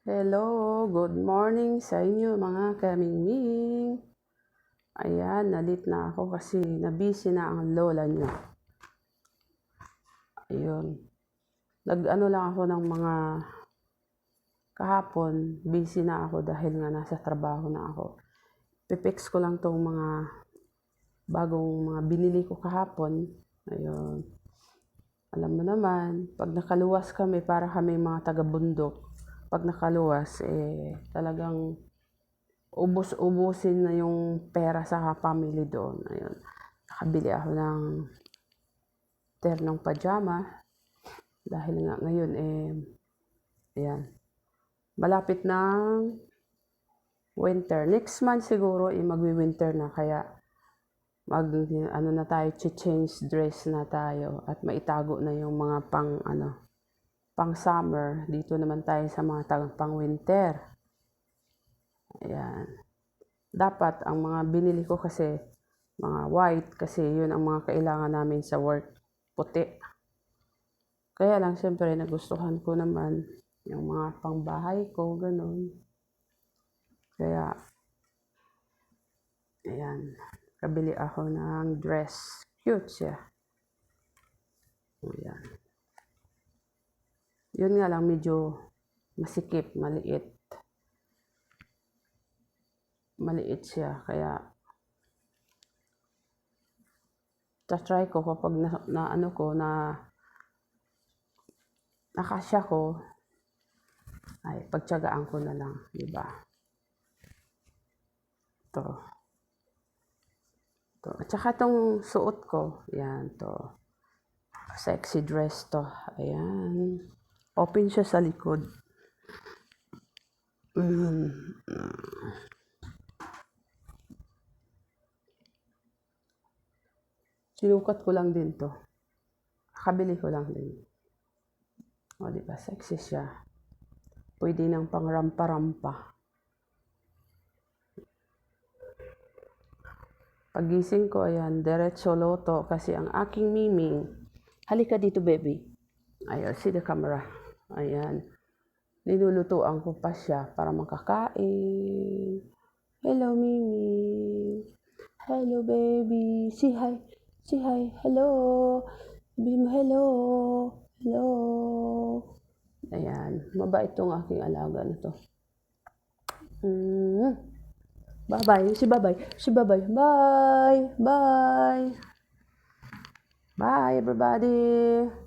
Hello, good morning sa inyo mga kamingming. Ayan, nalit na ako kasi nabisi na ang lola nyo. Ayun, nag-ano lang ako ng mga kahapon, busy na ako dahil nga nasa trabaho na ako. Pipix ko lang tong mga bagong mga binili ko kahapon. Ayun, alam mo naman, pag nakaluwas kami, para kami mga taga-bundok. Pag nakaluwas, talagang ubus-ubusin na yung pera sa family doon. Ayun. Nakabili ako ng ternong pajama dahil nga ngayon ayan. Malapit ng winter. Next month siguro magwi-winter na, kaya na tayo, change dress na tayo at maitago na yung mga pang summer. Dito naman tayo sa mga pang winter. Ayan. Dapat ang mga binili ko kasi mga white, kasi yun ang mga kailangan namin sa work, puti. Kaya lang siyempre nagustuhan ko naman yung mga pangbahay ko, ganun. Kaya ayan, kabili ako ng dress. Cute siya. Ayan. Yun nga lang, medyo masikip, maliit. Maliit siya, kaya try ko kapag nakasya ko, ay pagtiyagaan ko na lang, di ba? To. At saka tong suot ko, yan to. Sexy dress to. Ayan. Open siya sa likod. Sinukat ko lang din to. Kabili ko lang din. O, diba? Sexy siya. Pwede nang pang rampa-rampa. Pagising ko, ayan, diretso loto kasi ang aking miming. Halika dito, baby. Ayan, see the camera. Ayan. Nilulutuan ko pa siya para makakain. Hello, miming. Hello, baby. Say hi. Say hi. Hello. Sabihin mo, hello. Hello. Ayan. Mabait tong aking alaga na to. Bye-bye. Si bye-bye. Si bye-bye. Bye. Bye. Bye, everybody.